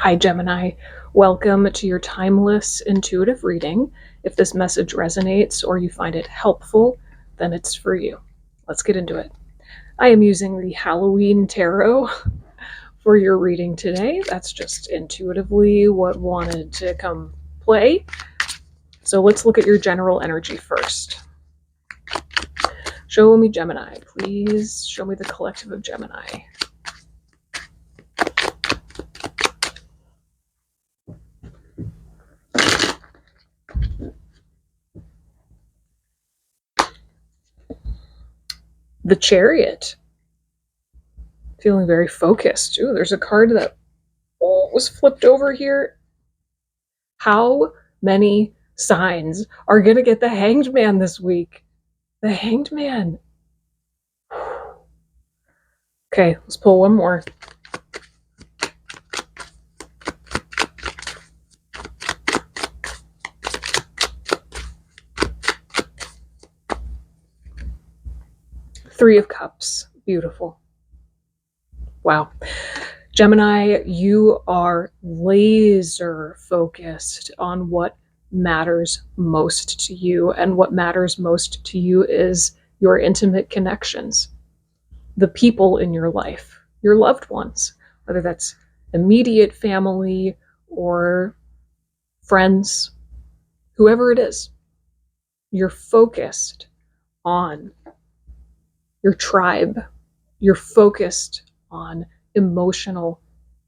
Hi, Gemini. Welcome to your timeless intuitive reading. If this message resonates or you find it helpful, then it's for you. Let's get into it. I am using the Halloween Tarot for your reading today. That's just intuitively what wanted to come play. So let's look at your general energy first. Show me Gemini. Please show me the collective of Gemini. The Chariot. Feeling very focused. Ooh, there's a card that was flipped over here. How many signs are going to get the Hanged Man this week? The Hanged Man. Okay, let's pull one more. Three of Cups. Beautiful. Wow. Gemini, you are laser focused on what matters most to you. And what matters most to you is your intimate connections, the people in your life, your loved ones, whether that's immediate family or friends, whoever it is. You're focused on your tribe. You're focused on emotional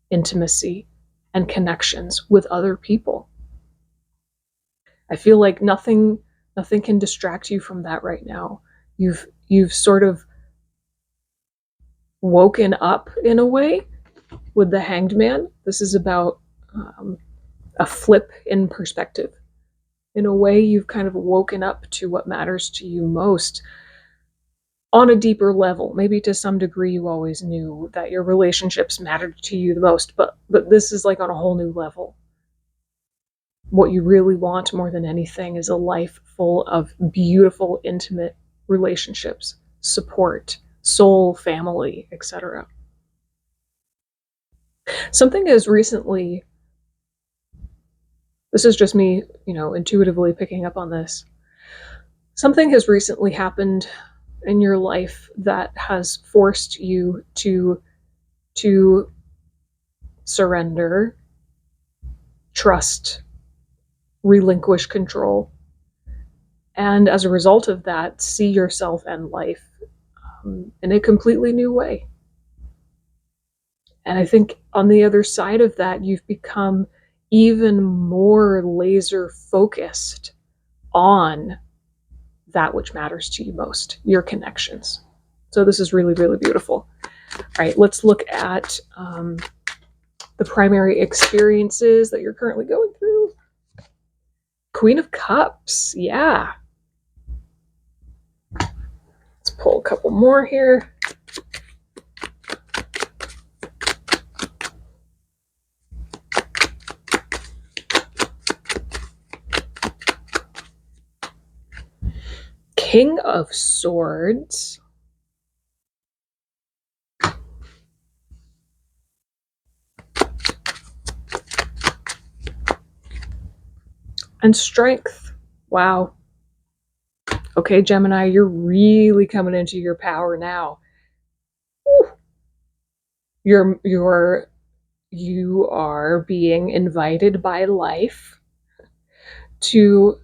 intimacy and connections with other people. I feel like nothing can distract you from that right now. You've sort of woken up in a way with the Hanged Man. This is about a flip in perspective. In a way, you've kind of woken up to what matters to you most on a deeper level. Maybe to some degree you always knew that your relationships mattered to you the most, but this is like on a whole new level. What you really want more than anything is a life full of beautiful, intimate relationships, support, soul, family, etc. Something has recently, this is just me, intuitively picking up on this. Something has recently happened in your life that has forced you to surrender, trust, relinquish control, and as a result of that, see yourself and life in a completely new way. And I think on the other side of that, you've become even more laser focused on that which matters to you most, your connections. So this is really, really beautiful. All right, let's look at the primary experiences that you're currently going through. Queen of Cups, yeah. Let's pull a couple more here. King of Swords. And Strength. Wow. Okay, Gemini, you're really coming into your power now. Woo. You are being invited by life to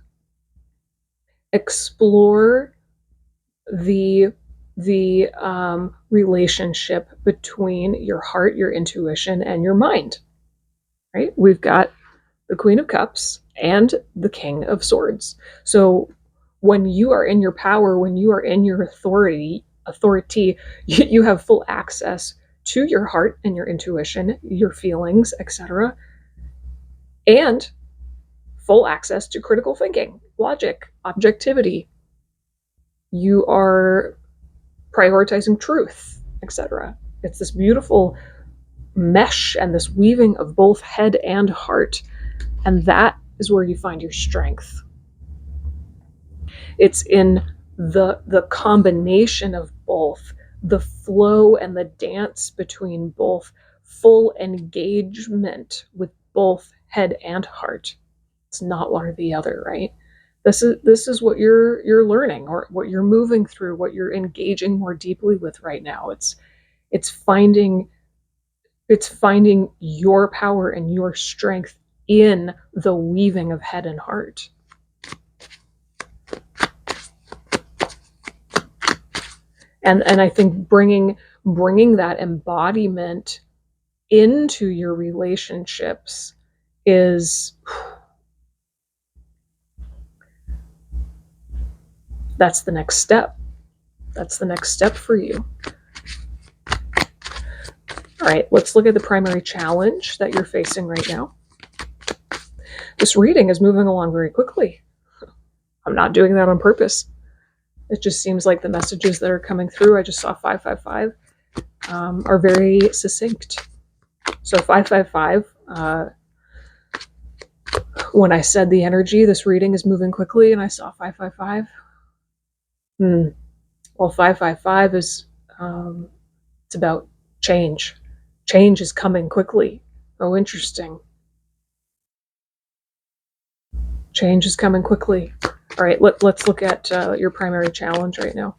explore the relationship between your heart, your intuition, and your mind. Right? We've got the Queen of Cups and the King of Swords. So when you are in your power, when you are in your authority, you have full access to your heart and your intuition, your feelings, etc., and full access to critical thinking, logic, objectivity. You are prioritizing truth, etc. It's this beautiful mesh and this weaving of both head and heart, and that is where you find your strength. It's in the combination of both, the flow and the dance between both full engagement with both head and heart. It's not one or the other, right? This is what you're learning, or what you're moving through, what you're engaging more deeply with right now. It's finding your power and your strength in the weaving of head and heart. And I think bringing that embodiment into your relationships is, that's the next step. That's the next step for you. All right, let's look at the primary challenge that you're facing right now. This reading is moving along very quickly. I'm not doing that on purpose. It just seems like the messages that are coming through, I just saw 555, are very succinct. So 555, when I said the energy, this reading is moving quickly, and I saw 555. Well, 555 is, it's about change. Change is coming quickly. Oh, interesting. Change is coming quickly. All right, let's look at your primary challenge right now.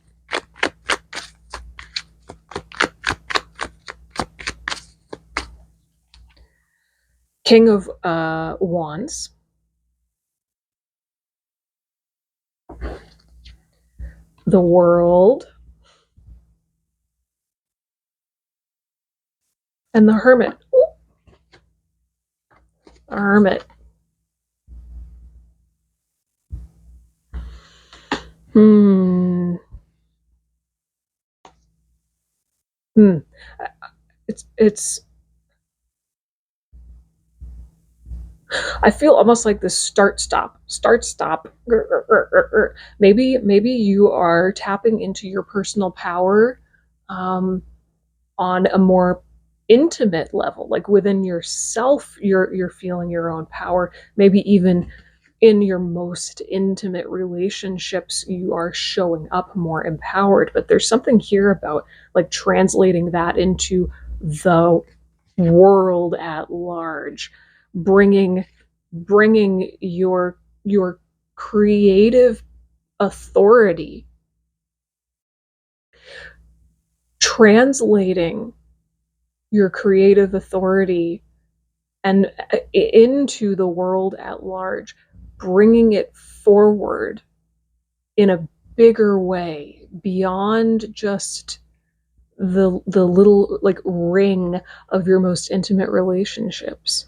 King of Wands. The World. And the Hermit. The Hermit. It's I feel almost like this start stop. Maybe you are tapping into your personal power on a more intimate level, like within yourself. You're feeling your own power. Maybe even in your most intimate relationships, you are showing up more empowered. But there's something here about like translating that into the world at large, bringing your creative authority, translating your creative authority and into the world at large, bringing it forward in a bigger way beyond just the little like ring of your most intimate relationships.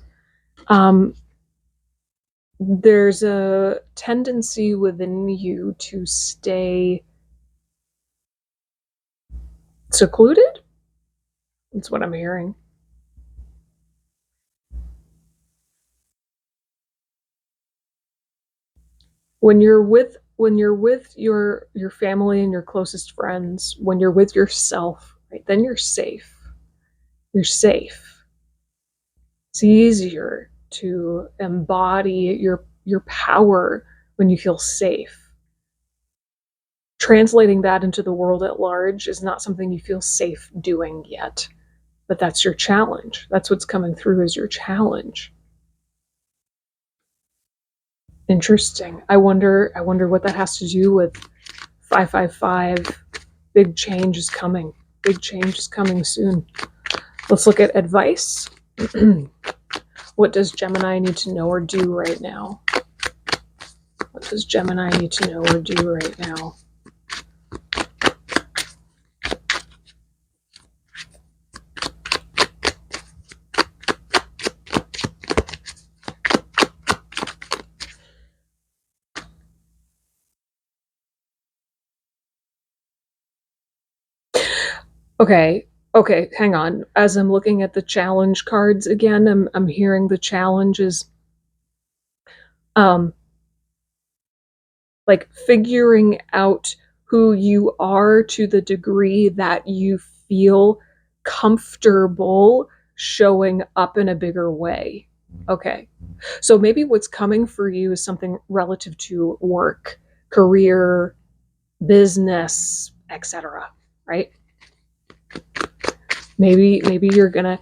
There's a tendency within you to stay secluded. That's what I'm hearing. When you're with your family and your closest friends, when you're with yourself, right, then you're safe. You're safe. It's easier to embody your power when you feel safe. Translating that into the world at large is not something you feel safe doing yet, but that's your challenge. That's what's coming through as your challenge. Interesting. I wonder what that has to do with 555. Big change is coming. Big change is coming soon. Let's look at advice. What does Gemini need to know or do right now? What does Gemini need to know or do right now? Okay, hang on. As I'm looking at the challenge cards again, I'm hearing the challenge is like figuring out who you are to the degree that you feel comfortable showing up in a bigger way. Okay. So maybe what's coming for you is something relative to work, career, business, etc., right? Maybe you're gonna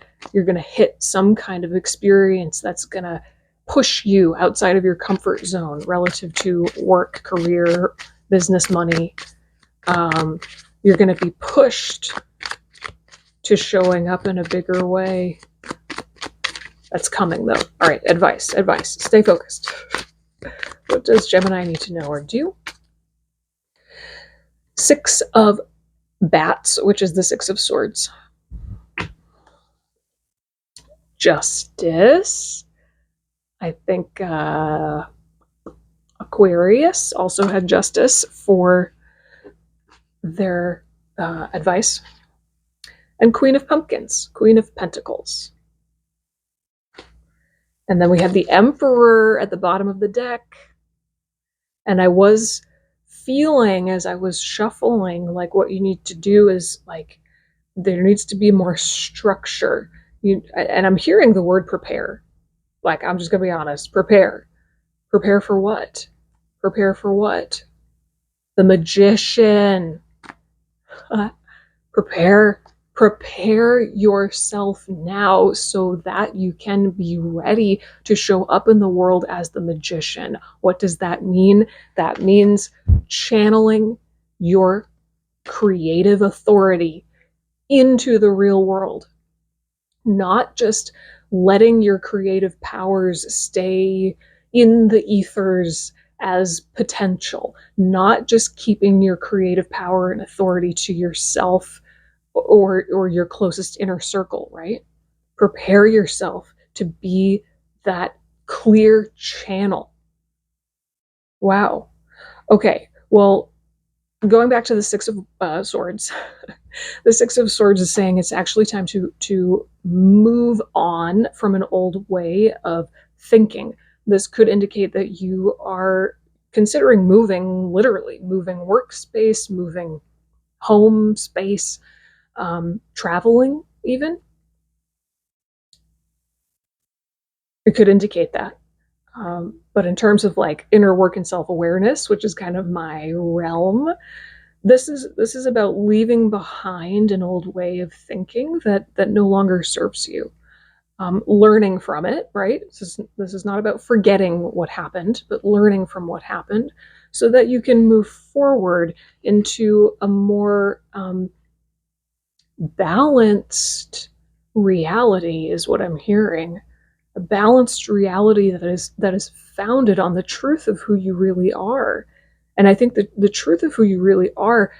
hit some kind of experience that's gonna push you outside of your comfort zone relative to work, career, business, money. You're gonna be pushed to showing up in a bigger way. That's coming though. All right, advice. Stay focused. What does Gemini need to know or do? Six of Bats, which is the Six of Swords. Justice. I think Aquarius also had Justice for their advice. And Queen of Pumpkins, Queen of Pentacles. And then we have the Emperor at the bottom of the deck. And I was feeling as I was shuffling, like what you need to do is like, there needs to be more structure. And I'm hearing the word prepare. Like, I'm just going to be honest. Prepare. Prepare for what? Prepare for what? The Magician. Prepare yourself now so that you can be ready to show up in the world as the Magician. What does that mean? That means channeling your creative authority into the real world, not just letting your creative powers stay in the ethers as potential, not just keeping your creative power and authority to yourself or your closest inner circle, right? Prepare yourself to be that clear channel. Wow. Okay, well, going back to the Six of Swords, the Six of Swords is saying it's actually time to move on from an old way of thinking. This could indicate that you are considering moving, literally moving workspace, moving home space, traveling even. It could indicate that. But in terms of like inner work and self-awareness, which is kind of my realm, this is about leaving behind an old way of thinking that no longer serves you. Learning from it, right? This is not about forgetting what happened, but learning from what happened so that you can move forward into a more balanced reality, is what I'm hearing. A balanced reality that is founded on the truth of who you really are. And I think that the truth of who you really are,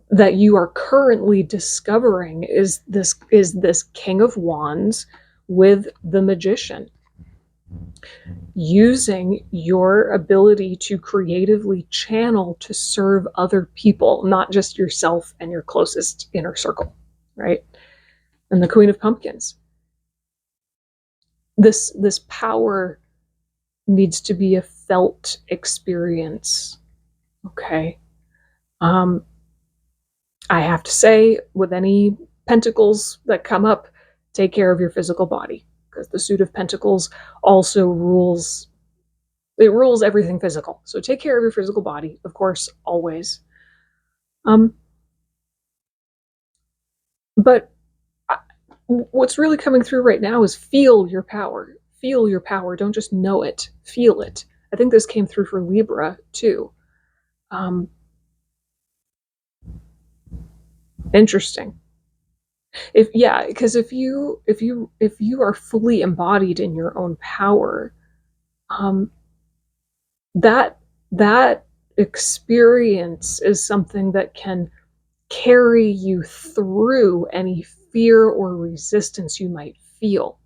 that you are currently discovering, is this King of Wands with the Magician, using your ability to creatively channel to serve other people, not just yourself and your closest inner circle, right? And the Queen of Pumpkins. This power needs to be a felt experience. Okay. I have to say, with any pentacles that come up, take care of your physical body, because the Suit of Pentacles also rules everything physical. So take care of your physical body, of course, always. But what's really coming through right now is feel your power. Feel your power. Don't just know it. Feel it. I think this came through for Libra too. Interesting. Because if you are fully embodied in your own power, that experience is something that can carry you through any fear or resistance you might feel.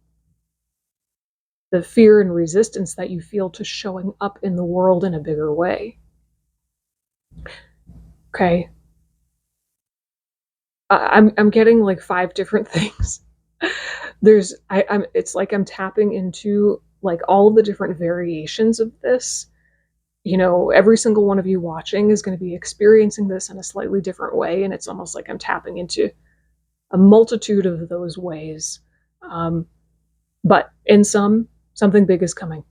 The fear and resistance that you feel to showing up in the world in a bigger way. Okay. I'm getting like 5 different things. It's like I'm tapping into like all of the different variations of this. You know, every single one of you watching is going to be experiencing this in a slightly different way, and it's almost like I'm tapping into a multitude of those ways. But in something big is coming.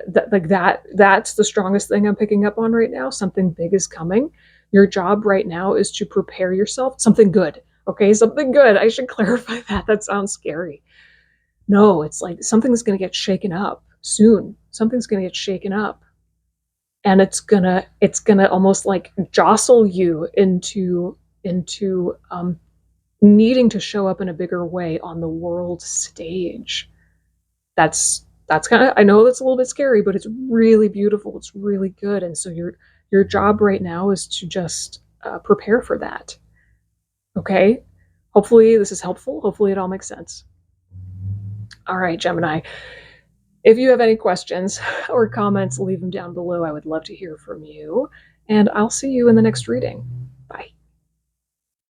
That's the strongest thing I'm picking up on right now. Something big is coming, Your job right now is to prepare yourself something good, okay? Something good. I should clarify that. That sounds scary. No, it's like something's gonna get shaken up soon. Something's gonna get shaken up, and it's gonna almost like jostle you into needing to show up in a bigger way on the world stage. That's kind of, I know that's a little bit scary, but it's really beautiful. It's really good, and so your job right now is to just prepare for that. Okay. Hopefully this is helpful. Hopefully it all makes sense. All right, Gemini. If you have any questions or comments, leave them down below. I would love to hear from you, and I'll see you in the next reading.